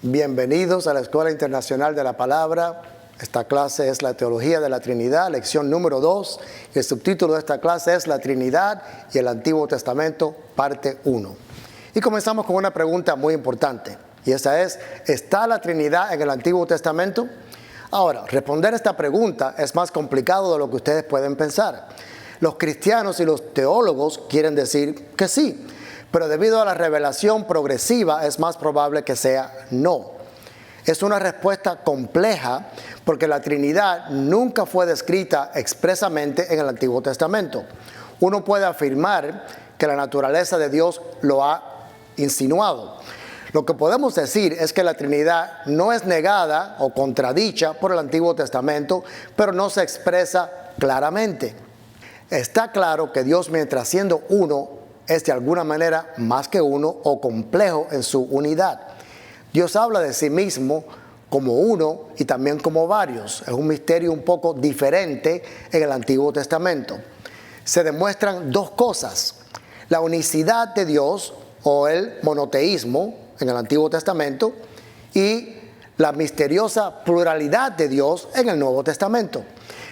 Bienvenidos a la Escuela Internacional de la Palabra. Esta clase es la Teología de la Trinidad, lección número 2. El subtítulo de esta clase es La Trinidad y el Antiguo Testamento, parte 1. Y comenzamos con una pregunta muy importante. Y esa es, ¿está la Trinidad en el Antiguo Testamento? Ahora, responder esta pregunta es más complicado de lo que ustedes pueden pensar. Los cristianos y los teólogos quieren decir que sí, pero debido a la revelación progresiva es más probable que sea no. Es una respuesta compleja porque la Trinidad nunca fue descrita expresamente en el Antiguo Testamento. Uno puede afirmar que la naturaleza de Dios lo ha insinuado. Lo que podemos decir es que la Trinidad no es negada o contradicha por el Antiguo Testamento, pero no se expresa claramente. Está claro que Dios, mientras siendo uno, es de alguna manera más que uno o complejo en su unidad. Dios habla de sí mismo como uno y también como varios. Es un misterio un poco diferente en el Antiguo Testamento. Se demuestran dos cosas: la unicidad de Dios o el monoteísmo en el Antiguo Testamento y la misteriosa pluralidad de Dios en el Nuevo Testamento.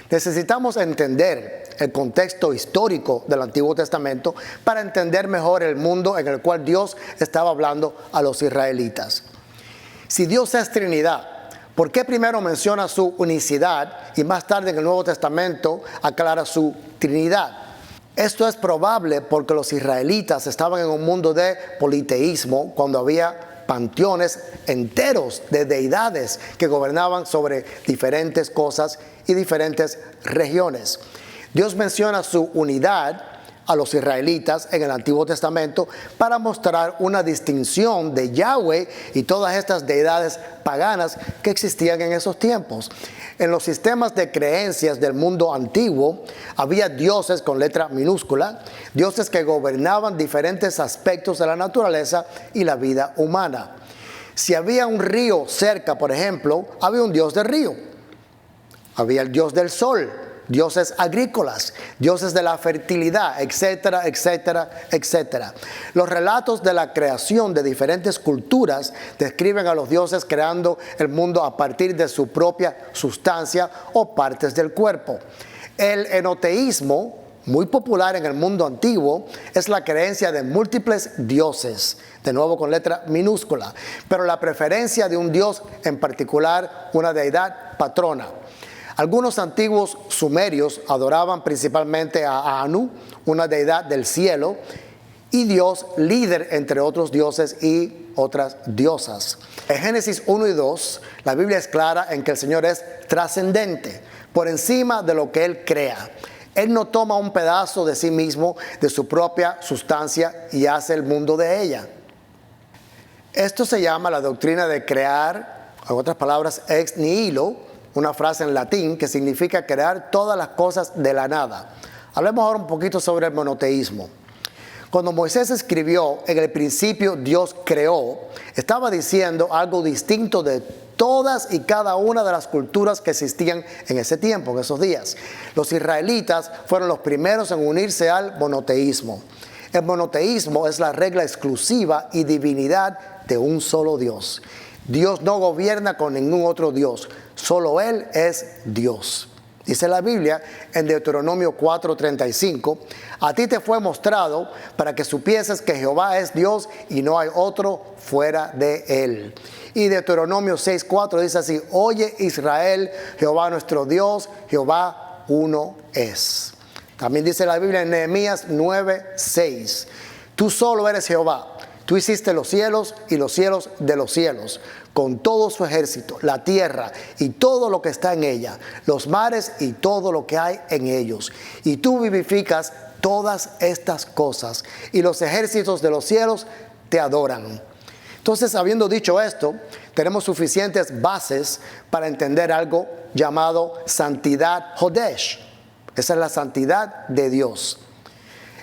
Necesitamos entender el contexto histórico del Antiguo Testamento para entender mejor el mundo en el cual Dios estaba hablando a los israelitas. Si Dios es Trinidad, ¿por qué primero menciona su unicidad y más tarde en el Nuevo Testamento aclara su Trinidad? Esto es probable porque los israelitas estaban en un mundo de politeísmo cuando había panteones enteros de deidades que gobernaban sobre diferentes cosas y diferentes regiones. Dios menciona su unidad a los israelitas en el Antiguo Testamento para mostrar una distinción de Yahweh y todas estas deidades paganas que existían en esos tiempos. En los sistemas de creencias del mundo antiguo había dioses con letra minúscula, dioses que gobernaban diferentes aspectos de la naturaleza y la vida humana. Si había un río cerca, por ejemplo, había un dios del río. Había el dios del sol, dioses agrícolas, dioses de la fertilidad, etcétera, etcétera, etcétera. Los relatos de la creación de diferentes culturas describen a los dioses creando el mundo a partir de su propia sustancia o partes del cuerpo. El enoteísmo, muy popular en el mundo antiguo, es la creencia de múltiples dioses, de nuevo con letra minúscula, pero la preferencia de un dios en particular, una deidad patrona. Algunos antiguos sumerios adoraban principalmente a Anu, una deidad del cielo, y Dios líder entre otros dioses y otras diosas. En Génesis 1 y 2, la Biblia es clara en que el Señor es trascendente, por encima de lo que Él crea. Él no toma un pedazo de sí mismo, de su propia sustancia, y hace el mundo de ella. Esto se llama la doctrina de crear, en otras palabras, ex nihilo, una frase en latín que significa crear todas las cosas de la nada. Hablemos ahora un poquito sobre el monoteísmo. Cuando Moisés escribió, en el principio Dios creó, estaba diciendo algo distinto de todas y cada una de las culturas que existían en ese tiempo, en esos días. Los israelitas fueron los primeros en unirse al monoteísmo. El monoteísmo es la regla exclusiva y divinidad de un solo Dios. Dios no gobierna con ningún otro Dios, solo Él es Dios. Dice la Biblia en Deuteronomio 4:35, a ti te fue mostrado para que supieses que Jehová es Dios y no hay otro fuera de Él. Y Deuteronomio 6:4 dice así, oye Israel, Jehová nuestro Dios, Jehová uno es. También dice la Biblia en Nehemías 9:6, tú solo eres Jehová. Tú hiciste los cielos y los cielos de los cielos, con todo su ejército, la tierra y todo lo que está en ella, los mares y todo lo que hay en ellos. Y tú vivificas todas estas cosas, y los ejércitos de los cielos te adoran. Entonces, habiendo dicho esto, tenemos suficientes bases para entender algo llamado santidad Hodesh. Esa es la santidad de Dios.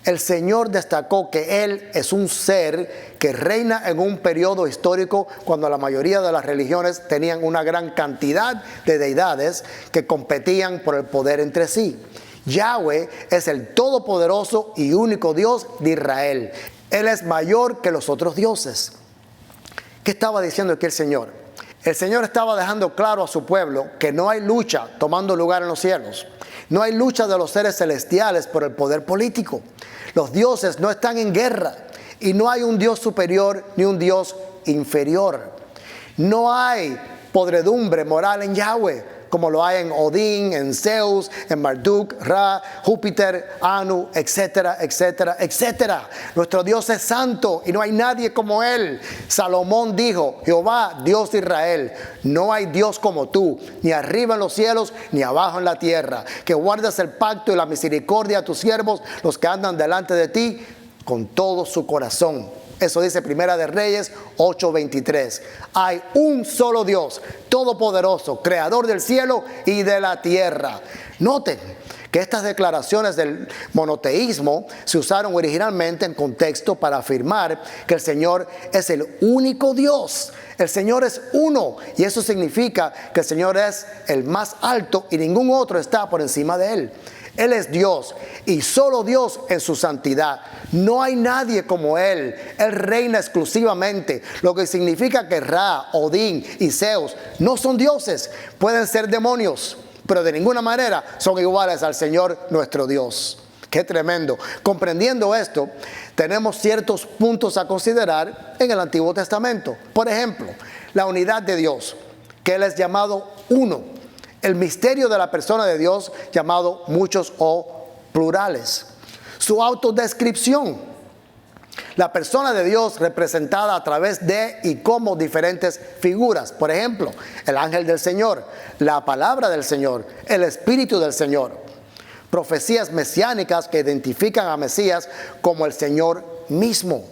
El Señor destacó que Él es un ser que reina en un periodo histórico cuando la mayoría de las religiones tenían una gran cantidad de deidades que competían por el poder entre sí. Yahweh es el todopoderoso y único Dios de Israel. Él es mayor que los otros dioses. ¿Qué estaba diciendo aquí el Señor? El Señor estaba dejando claro a su pueblo que no hay lucha tomando lugar en los cielos. No hay lucha de los seres celestiales por el poder político. Los dioses no están en guerra y no hay un Dios superior ni un Dios inferior. No hay podredumbre moral en Yahweh, como lo hay en Odín, en Zeus, en Marduk, Ra, Júpiter, Anu, etcétera, etcétera, etcétera. Nuestro Dios es santo y no hay nadie como Él. Salomón dijo: Jehová, Dios de Israel, no hay Dios como tú, ni arriba en los cielos, ni abajo en la tierra, que guardas el pacto y la misericordia a tus siervos, los que andan delante de ti, con todo su corazón. Eso dice Primera de Reyes 8:23. Hay un solo Dios, todopoderoso, creador del cielo y de la tierra. Noten que estas declaraciones del monoteísmo se usaron originalmente en contexto para afirmar que el Señor es el único Dios. El Señor es uno, y eso significa que el Señor es el más alto y ningún otro está por encima de Él. Él es Dios y solo Dios en su santidad. No hay nadie como Él. Él reina exclusivamente, lo que significa que Ra, Odín y Zeus no son dioses. Pueden ser demonios, pero de ninguna manera son iguales al Señor nuestro Dios. ¡Qué tremendo! Comprendiendo esto, tenemos ciertos puntos a considerar en el Antiguo Testamento. Por ejemplo, la unidad de Dios, que Él es llamado uno. El misterio de la persona de Dios, llamado muchos o plurales. Su autodescripción. La persona de Dios representada a través de y como diferentes figuras. Por ejemplo, el ángel del Señor, la palabra del Señor, el Espíritu del Señor. Profecías mesiánicas que identifican a Mesías como el Señor mismo.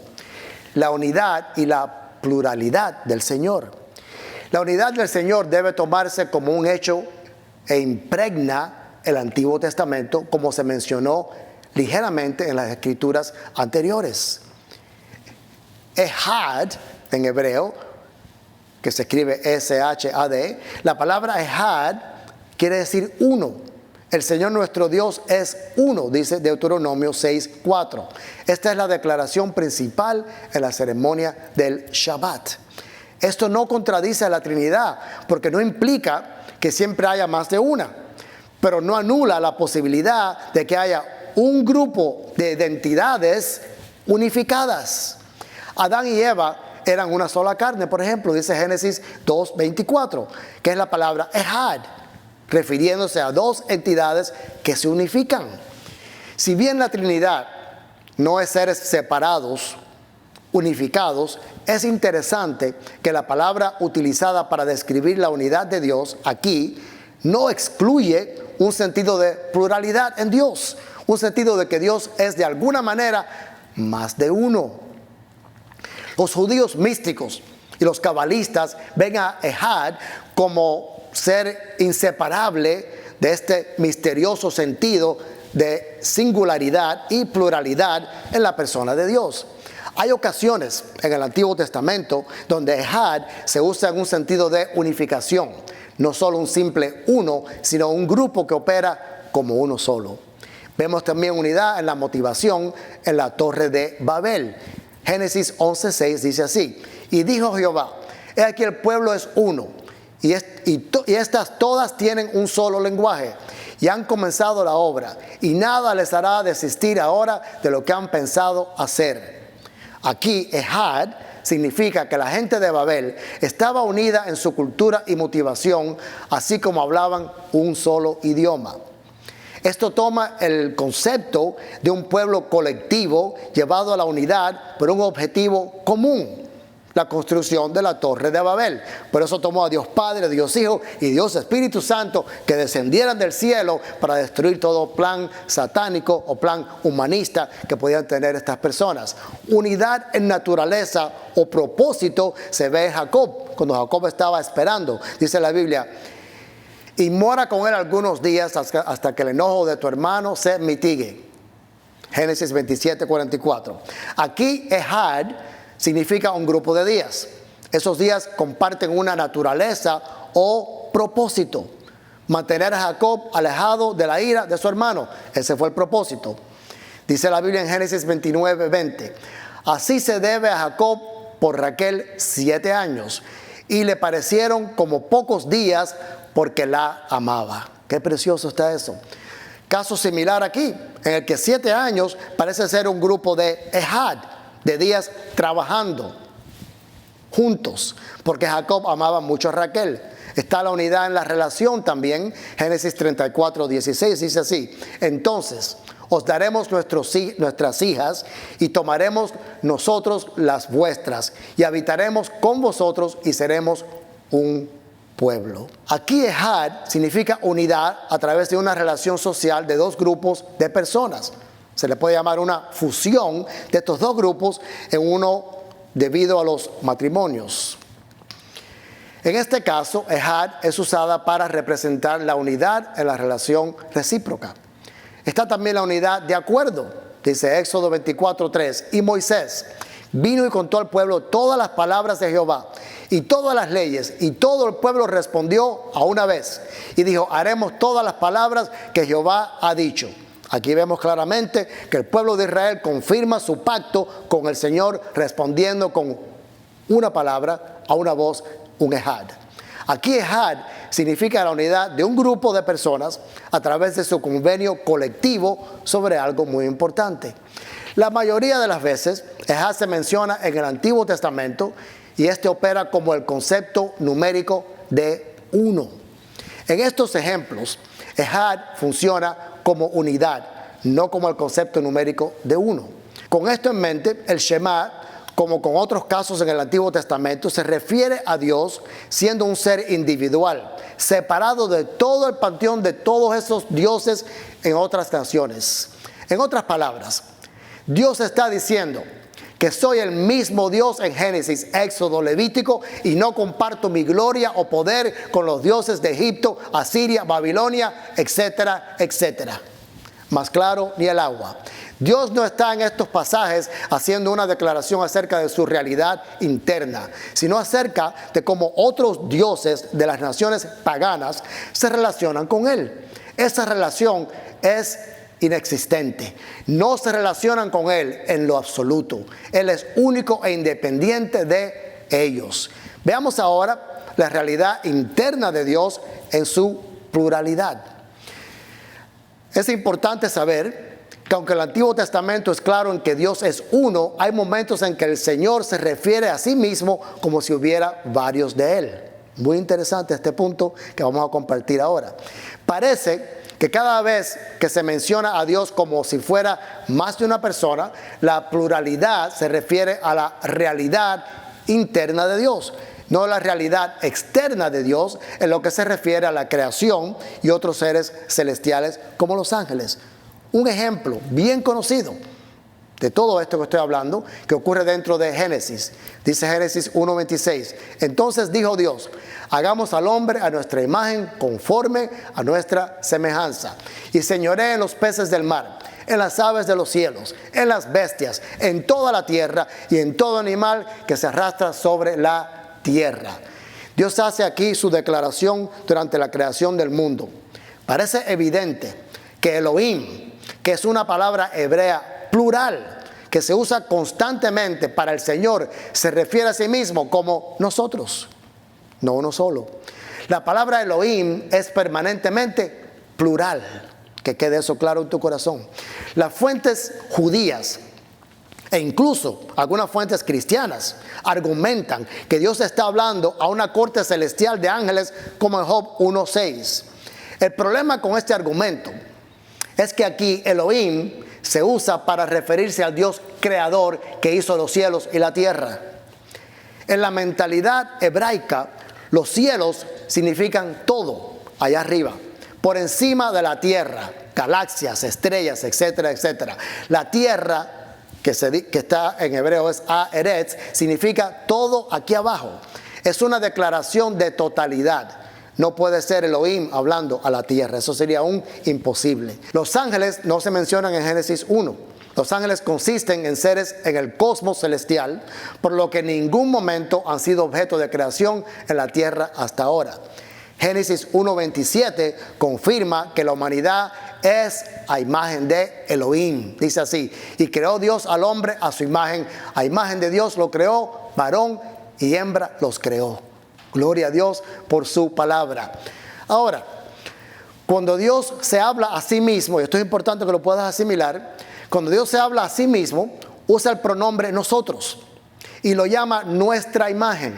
La unidad y la pluralidad del Señor. La unidad del Señor debe tomarse como un hecho e impregna el Antiguo Testamento, como se mencionó ligeramente en las escrituras anteriores. Ehad, en hebreo, que se escribe S-H-A-D, la palabra Ehad quiere decir uno. El Señor nuestro Dios es uno, dice Deuteronomio 6:4. Esta es la declaración principal en la ceremonia del Shabbat. Esto no contradice a la Trinidad, porque no implica que siempre haya más de una, pero no anula la posibilidad de que haya un grupo de identidades unificadas. Adán y Eva eran una sola carne, por ejemplo, dice Génesis 2:24, que es la palabra Ehad, refiriéndose a dos entidades que se unifican. Si bien la Trinidad no es seres separados, unificados, es interesante que la palabra utilizada para describir la unidad de Dios aquí no excluye un sentido de pluralidad en Dios, un sentido de que Dios es de alguna manera más de uno. Los judíos místicos y los cabalistas ven a Ehad como ser inseparable de este misterioso sentido de singularidad y pluralidad en la persona de Dios. Hay ocasiones en el Antiguo Testamento donde Ehad se usa en un sentido de unificación, no solo un simple uno, sino un grupo que opera como uno solo. Vemos también unidad en la motivación en la Torre de Babel. Génesis 11:6 dice así: y dijo Jehová, he aquí el pueblo es uno, y estas todas tienen un solo lenguaje, y han comenzado la obra, y nada les hará desistir ahora de lo que han pensado hacer. Aquí, Ehad significa que la gente de Babel estaba unida en su cultura y motivación, así como hablaban un solo idioma. Esto toma el concepto de un pueblo colectivo llevado a la unidad por un objetivo común, la construcción de la Torre de Babel. Por eso tomó a Dios Padre, Dios Hijo y Dios Espíritu Santo que descendieran del cielo para destruir todo plan satánico o plan humanista que podían tener estas personas. Unidad en naturaleza o propósito se ve en Jacob, cuando Jacob estaba esperando, dice la Biblia, y mora con él algunos días hasta que el enojo de tu hermano se mitigue. Génesis 27:44. Aquí Ehad significa un grupo de días. Esos días comparten una naturaleza o propósito. Mantener a Jacob alejado de la ira de su hermano. Ese fue el propósito. Dice la Biblia en Génesis 29:20. Así se debe a Jacob por Raquel 7 años y le parecieron como pocos días porque la amaba. Qué precioso está eso. Caso similar aquí, en el que 7 años parece ser un grupo de Ehad, de días trabajando juntos, porque Jacob amaba mucho a Raquel. Está la unidad en la relación también. Génesis 34:16 dice así: entonces os daremos nuestras hijas y tomaremos nosotros las vuestras y habitaremos con vosotros y seremos un pueblo. Aquí Ehad significa unidad a través de una relación social de dos grupos de personas. Se le puede llamar una fusión de estos dos grupos en uno debido a los matrimonios. En este caso, Ehad es usada para representar la unidad en la relación recíproca. Está también la unidad de acuerdo. Dice Éxodo 24:3, y Moisés vino y contó al pueblo todas las palabras de Jehová y todas las leyes, y todo el pueblo respondió a una vez y dijo: haremos todas las palabras que Jehová ha dicho. Aquí vemos claramente que el pueblo de Israel confirma su pacto con el Señor respondiendo con una palabra, a una voz, un Ehad. Aquí Ehad significa la unidad de un grupo de personas a través de su convenio colectivo sobre algo muy importante. La mayoría de las veces Ehad se menciona en el Antiguo Testamento y este opera como el concepto numérico de uno. En estos ejemplos, Ehad funciona como unidad, no como el concepto numérico de uno. Con esto en mente, el Shema, como con otros casos en el Antiguo Testamento, se refiere a Dios siendo un ser individual, separado de todo el panteón de todos esos dioses en otras naciones. En otras palabras, Dios está diciendo que soy el mismo Dios en Génesis, Éxodo, Levítico, y no comparto mi gloria o poder con los dioses de Egipto, Asiria, Babilonia, etcétera, etcétera. Más claro ni el agua. Dios no está en estos pasajes haciendo una declaración acerca de su realidad interna, sino acerca de cómo otros dioses de las naciones paganas se relacionan con Él. Esa relación es inexistente. No se relacionan con Él en lo absoluto. Él es único e independiente de ellos. Veamos ahora la realidad interna de Dios en su pluralidad. Es importante saber que aunque el Antiguo Testamento es claro en que Dios es uno, hay momentos en que el Señor se refiere a sí mismo como si hubiera varios de Él. Muy interesante este punto que vamos a compartir ahora. Parece que cada vez que se menciona a Dios como si fuera más de una persona, la pluralidad se refiere a la realidad interna de Dios, no la realidad externa de Dios en lo que se refiere a la creación y otros seres celestiales como los ángeles. Un ejemplo bien conocido de todo esto que estoy hablando, que ocurre dentro de Génesis. Dice Génesis 1:26. Entonces dijo Dios: hagamos al hombre a nuestra imagen, conforme a nuestra semejanza, y señoree en los peces del mar, en las aves de los cielos, en las bestias, en toda la tierra y en todo animal que se arrastra sobre la tierra. Dios hace aquí su declaración durante la creación del mundo. Parece evidente que Elohim, que es una palabra hebrea plural, que se usa constantemente para el Señor, se refiere a sí mismo como nosotros, no uno solo. La palabra Elohim es permanentemente plural, que quede eso claro en tu corazón. Las fuentes judías e incluso algunas fuentes cristianas argumentan que Dios está hablando a una corte celestial de ángeles como en Job 1:6. El problema con este argumento es que aquí Elohim se usa para referirse al Dios creador que hizo los cielos y la tierra. En la mentalidad hebraica, los cielos significan todo allá arriba, por encima de la tierra, galaxias, estrellas, etcétera, etcétera. La tierra, que está en hebreo es Haaretz, significa todo aquí abajo. Es una declaración de totalidad. No puede ser Elohim hablando a la tierra, eso sería un imposible. Los ángeles no se mencionan en Génesis 1. Los ángeles consisten en seres en el cosmos celestial, por lo que en ningún momento han sido objeto de creación en la tierra hasta ahora. Génesis 1:27 confirma que la humanidad es a imagen de Elohim. Dice así: y creó Dios al hombre a su imagen, a imagen de Dios lo creó, varón y hembra los creó. Gloria a Dios por su palabra. Ahora, cuando Dios se habla a sí mismo, y esto es importante que lo puedas asimilar, cuando Dios se habla a sí mismo, usa el pronombre nosotros y lo llama nuestra imagen.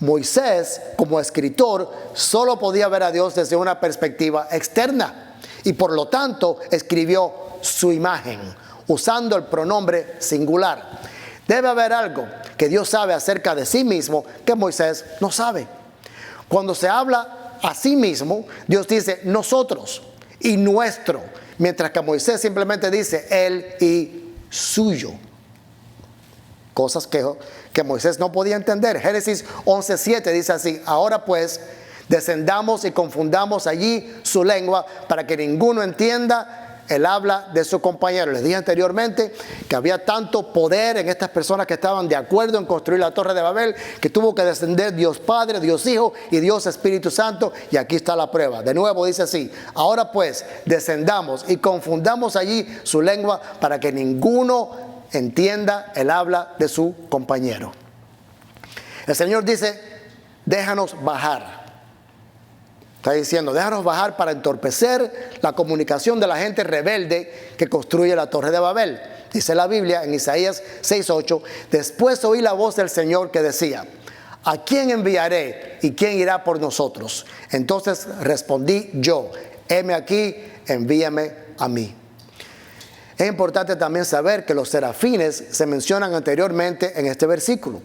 Moisés, como escritor, solo podía ver a Dios desde una perspectiva externa y por lo tanto escribió su imagen, usando el pronombre singular. Debe haber algo que Dios sabe acerca de sí mismo que Moisés no sabe. Cuando se habla a sí mismo, Dios dice nosotros y nuestro, mientras que Moisés simplemente dice él y suyo. Cosas que Moisés no podía entender. Génesis 11:7 dice así: ahora pues, descendamos y confundamos allí su lengua para que ninguno entienda el habla de su compañero. Les dije anteriormente que había tanto poder en estas personas que estaban de acuerdo en construir la Torre de Babel, que tuvo que descender Dios Padre, Dios Hijo y Dios Espíritu Santo. Y aquí está la prueba. De nuevo dice así: ahora pues, descendamos y confundamos allí su lengua para que ninguno entienda el habla de su compañero. El Señor dice: déjanos bajar. Está diciendo, déjanos bajar para entorpecer la comunicación de la gente rebelde que construye la Torre de Babel. Dice la Biblia en Isaías 6:8: después oí la voz del Señor que decía: ¿a quién enviaré y quién irá por nosotros? Entonces respondí yo: heme aquí, envíame a mí. Es importante también saber que los serafines se mencionan anteriormente en este versículo.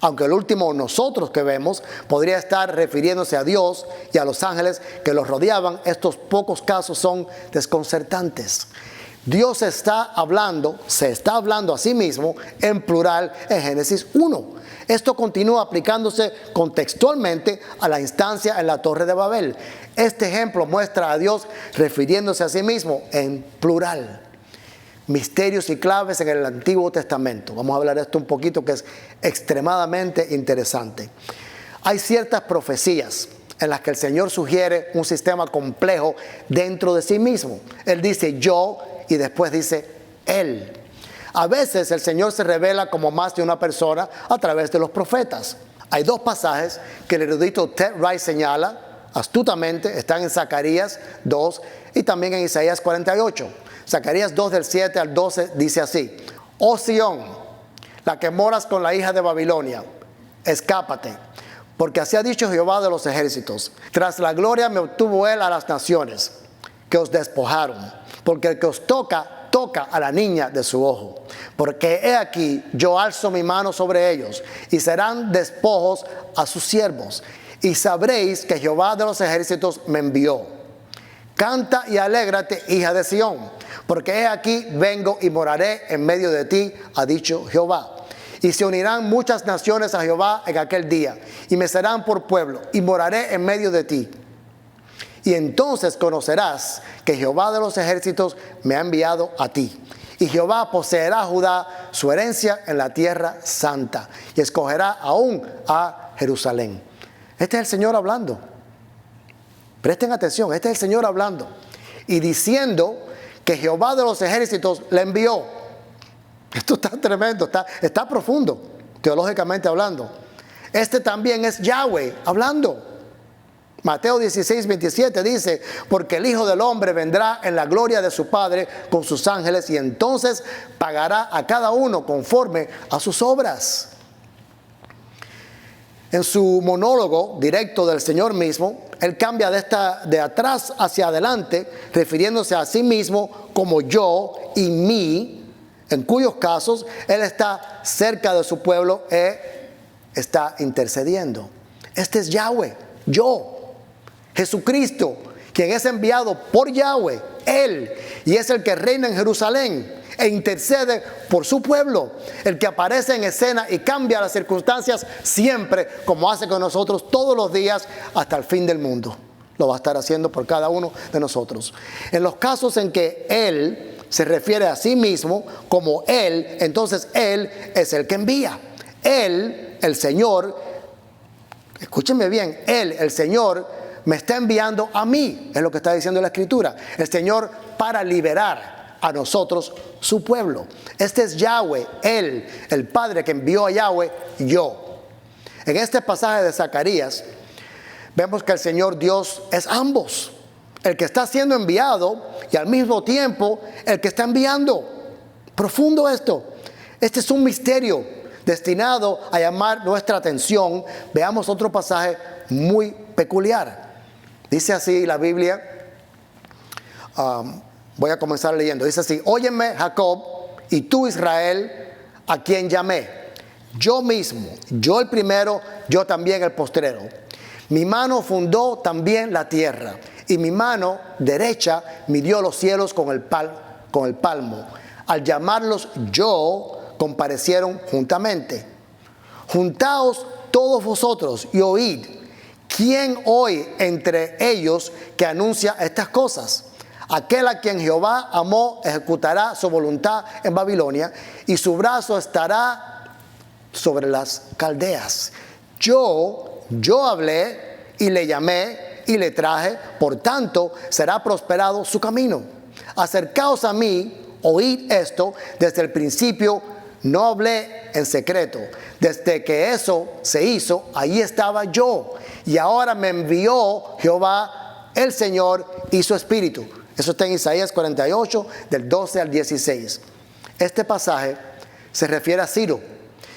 Aunque el último nosotros que vemos podría estar refiriéndose a Dios y a los ángeles que los rodeaban, estos pocos casos son desconcertantes. Dios se está hablando a sí mismo en plural en Génesis 1. Esto continúa aplicándose contextualmente a la instancia en la Torre de Babel. Este ejemplo muestra a Dios refiriéndose a sí mismo en plural. Misterios y claves en el Antiguo Testamento. Vamos a hablar de esto un poquito, que es extremadamente interesante. Hay ciertas profecías en las que el Señor sugiere un sistema complejo dentro de sí mismo. Él dice yo y después dice él. A veces el Señor se revela como más de una persona a través de los profetas. Hay dos pasajes que el erudito Ted Wright señala astutamente, están en Zacarías 2 y también en Isaías 48. Zacarías 2 del 7 al 12 dice así: oh Sión, la que moras con la hija de Babilonia, escápate, porque así ha dicho Jehová de los ejércitos: tras la gloria me obtuvo él a las naciones que os despojaron, porque el que os toca a la niña de su ojo. Porque he aquí, yo alzo mi mano sobre ellos, y serán despojos a sus siervos, y sabréis que Jehová de los ejércitos me envió. Canta y alégrate, hija de Sión, porque he aquí vengo y moraré en medio de ti, ha dicho Jehová. Y se unirán muchas naciones a Jehová en aquel día, y me serán por pueblo, y moraré en medio de ti. Y entonces conocerás que Jehová de los ejércitos me ha enviado a ti. Y Jehová poseerá a Judá su herencia en la tierra santa, y escogerá aún a Jerusalén. Este es el Señor hablando. Presten atención, este es el Señor hablando. Y diciendo que Jehová de los ejércitos le envió. Esto está tremendo, está profundo, teológicamente hablando. Este también es Yahweh hablando. Mateo 16:27 dice: porque el Hijo del Hombre vendrá en la gloria de su Padre con sus ángeles, y entonces pagará a cada uno conforme a sus obras. En su monólogo directo del Señor mismo, Él cambia de atrás hacia adelante, refiriéndose a sí mismo como yo y mí, en cuyos casos Él está cerca de su pueblo e está intercediendo. Este es Yahweh, yo. Jesucristo, quien es enviado por Yahweh, Él, y es el que reina en Jerusalén e intercede por su pueblo, el que aparece en escena y cambia las circunstancias siempre, como hace con nosotros todos los días hasta el fin del mundo. Lo va a estar haciendo por cada uno de nosotros. En los casos en que Él se refiere a sí mismo como Él, entonces Él es el que envía. Él, el Señor, escúchenme bien, Él, el Señor, me está enviando a mí, es lo que está diciendo la Escritura. El Señor para liberar a nosotros su pueblo. Este es Yahweh, Él, el Padre que envió a Yahweh, yo. En este pasaje de Zacarías, vemos que el Señor Dios es ambos. El que está siendo enviado y al mismo tiempo el que está enviando. Profundo esto. Este es un misterio destinado a llamar nuestra atención. Veamos otro pasaje muy peculiar. Dice así la Biblia. Voy a comenzar leyendo. Dice así: óyeme, Jacob, y tú, Israel, a quien llamé. Yo mismo, yo el primero, yo también el postrero. Mi mano fundó también la tierra, y mi mano derecha midió los cielos con el palmo. Al llamarlos yo, comparecieron juntamente. Juntaos todos vosotros y oíd. ¿Quién hoy entre ellos que anuncia estas cosas? Aquel a quien Jehová amó ejecutará su voluntad en Babilonia, y su brazo estará sobre las caldeas. Yo hablé y le llamé y le traje, por tanto será prosperado su camino. Acercaos a mí, oíd esto, desde el principio no hablé en secreto. Desde que eso se hizo, ahí estaba yo. Y ahora me envió Jehová, el Señor, y su Espíritu. Eso está en Isaías 48, del 12 al 16. Este pasaje se refiere a Ciro,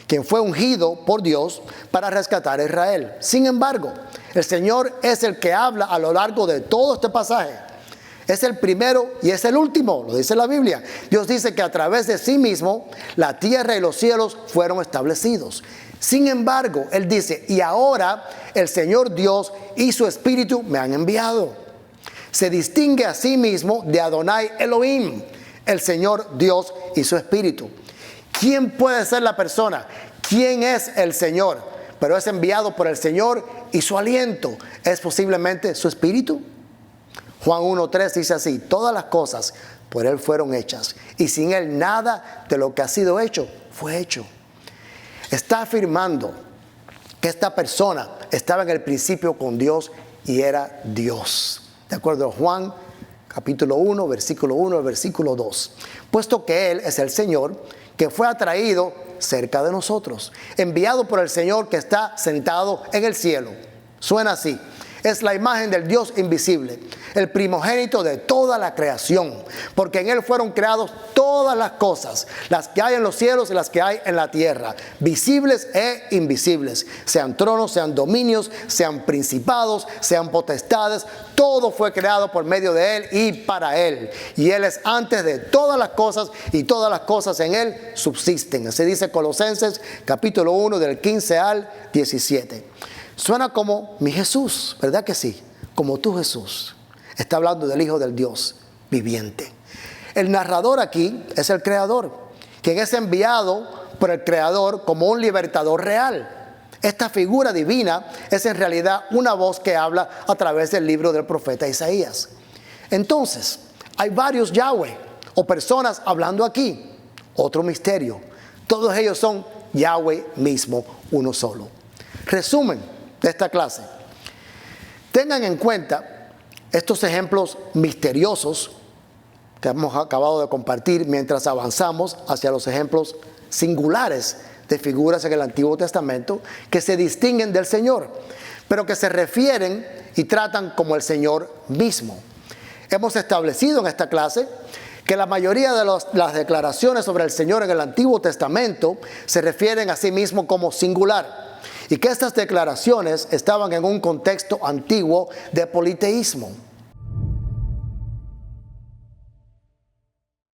quien fue ungido por Dios para rescatar a Israel. Sin embargo, el Señor es el que habla a lo largo de todo este pasaje. Es el primero y es el último, lo dice la Biblia. Dios dice que a través de sí mismo la tierra y los cielos fueron establecidos. Sin embargo, Él dice: y ahora el Señor Dios y su Espíritu me han enviado. Se distingue a sí mismo de Adonai Elohim, el Señor Dios y su Espíritu. ¿Quién puede ser la persona? ¿Quién es el Señor? Pero es enviado por el Señor, y su aliento es posiblemente su Espíritu. Juan 1:3 dice así: todas las cosas por Él fueron hechas, y sin Él nada de lo que ha sido hecho fue hecho. Está afirmando que esta persona estaba en el principio con Dios y era Dios. De acuerdo a Juan capítulo 1, versículo 1 al versículo 2. Puesto que Él es el Señor que fue atraído cerca de nosotros, enviado por el Señor que está sentado en el cielo. Suena así: es la imagen del Dios invisible, el primogénito de toda la creación, porque en Él fueron creados todas las cosas, las que hay en los cielos y las que hay en la tierra, visibles e invisibles, sean tronos, sean dominios, sean principados, sean potestades. Todo fue creado por medio de Él y para Él, y Él es antes de todas las cosas, y todas las cosas en Él subsisten. Así dice Colosenses capítulo 1 del 15 al 17. Suena como mi Jesús, ¿verdad que sí? Como tu Jesús. Está hablando del Hijo del Dios viviente. El narrador aquí es el Creador, quien es enviado por el Creador como un libertador real. Esta figura divina es en realidad una voz que habla a través del libro del profeta Isaías. Entonces, hay varios Yahweh o personas hablando aquí. Otro misterio. Todos ellos son Yahweh mismo, uno solo. Resumen de esta clase: tengan en cuenta estos ejemplos misteriosos que hemos acabado de compartir mientras avanzamos hacia los ejemplos singulares de figuras en el Antiguo Testamento que se distinguen del Señor, pero que se refieren y tratan como el Señor mismo. Hemos establecido en esta clase que la mayoría de las declaraciones sobre el Señor en el Antiguo Testamento se refieren a sí mismo como singular, y que estas declaraciones estaban en un contexto antiguo de politeísmo.